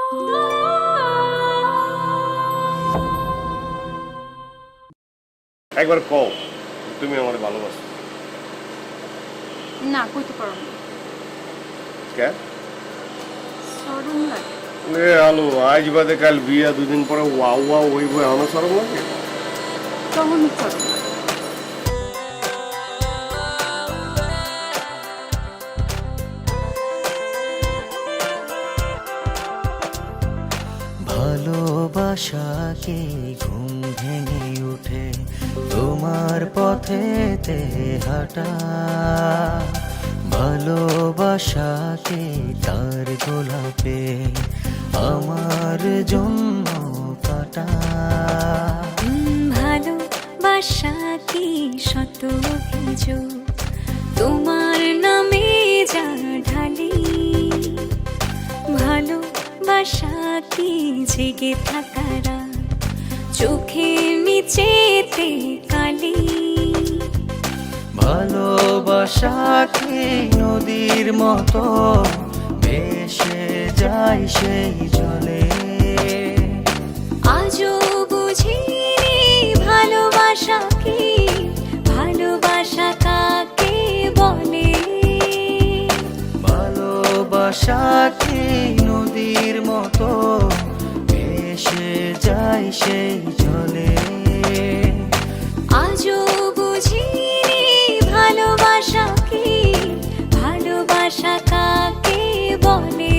একবার কও তুমি আমার ভালোবাসো। না কইতে পারো না। কে শরম লাগে। এ আলো আজ বাদে কাল বিয়া, দুদিন পরে ওয়াও ওয়াও হইব, এখনো সরম লাগে? তখন শরম লাগে। ভালোবাসাকে ঘুম ভেঙে উঠে তোমার পথেতে হাঁটা, ভালোবাসাকে তার গোলাপে আমার জন্য কাটা। ভালোবাসা কি শত অভিযোগ তোমার নামে যা ঢালি, ভালোবাসা কি জেগে থাকারা চোখের নিচেতে কালি। ভালোবাসাকে নদীর মতো ভেসে যায় সেই জলে, আজও বুঝিনি ভালোবাসা কি, ভালোবাসা কাকে বলে। ভালোবাসাকে নদীর মতো ভেসে যায় সেই জলে, আজও বুঝিনি ভালোবাসা কি, ভালোবাসা কাকে বলে।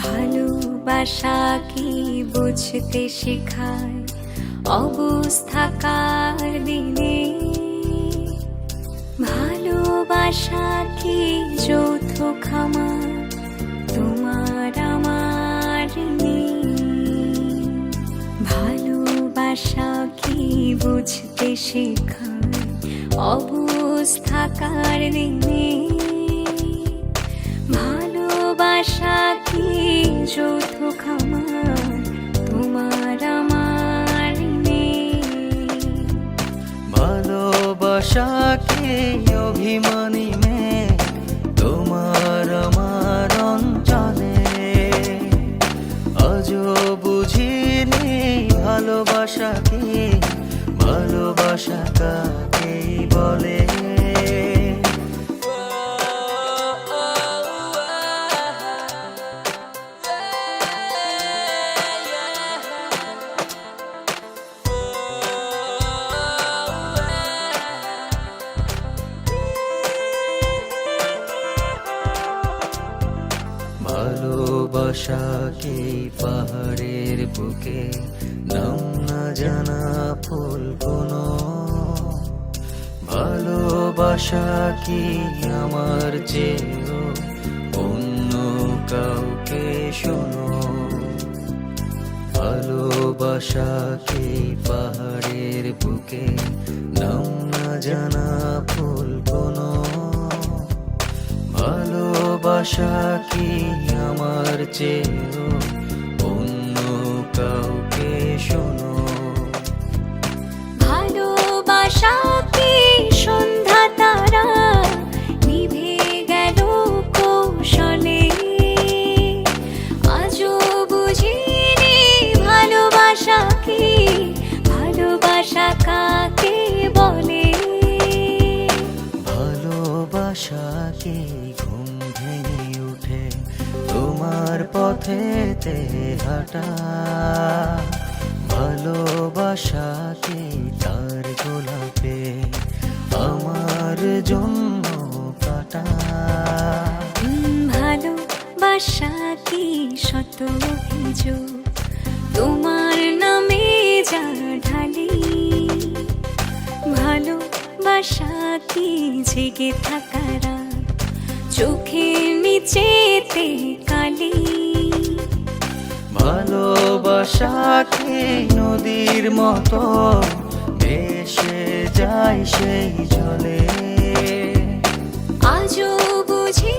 ভালোবাসা কি বুঝতে শেখায় অবস্থাকার দিনে, ভালোবাসা কি যৌথ খামার তোমার আমার নেই। ভালোবাসা কি বুঝতে শেখায় অবস্থাকার দিনে, ভালোবাসা কি যৌথ খামার তোমার আমার নেই। ভালোবাসাকে অভিমানী মেয়ে তোমার আমার অঞ্চলে, আজও বুঝিনি ভালোবাসা কি, ভালোবাসা কাকে বলে। ভালোবাসাকে পাহাড়ের বুকে নাম না জানা ফুল কোনো, ভালোবাসা কি আমার চেয়েও অন্য কাউকে শোনো। ভালোবাসাকে পাহাড়ের বুকে নাম না জানা ফুল কোনো, ভালোবাসা কি আমার চেয়েও অন্য কাউকে শোনো। ভালোবাসা কি সন্ধ্যা তারা নিভে গেল কৌশলে, আজও বুঝিনি ভালোবাসা কি, ভালোবাসা কাকে বলে। ভালোবাসাকে ঘুম ভেঙে উঠে তোমার পথেতে হাঁটা, ভালোবাসাকে তার গোলাপে আমার জন্য কাটা। ভালোবাসা কি শত অভিযোগ তোমার নামে যা ঢালি, ভালোবাসা কি জেগে থাকারা চোখের নিচেতে কালি। ভালোবাসাকে নদীর মতো ভেসে যায় সেই জলে, আজও বুঝি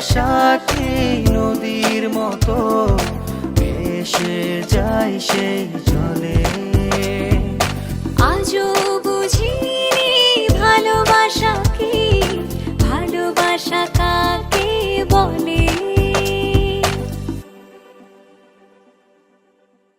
ভালোবাসাকে নদীর মতো ভেসে যায় সেই জল।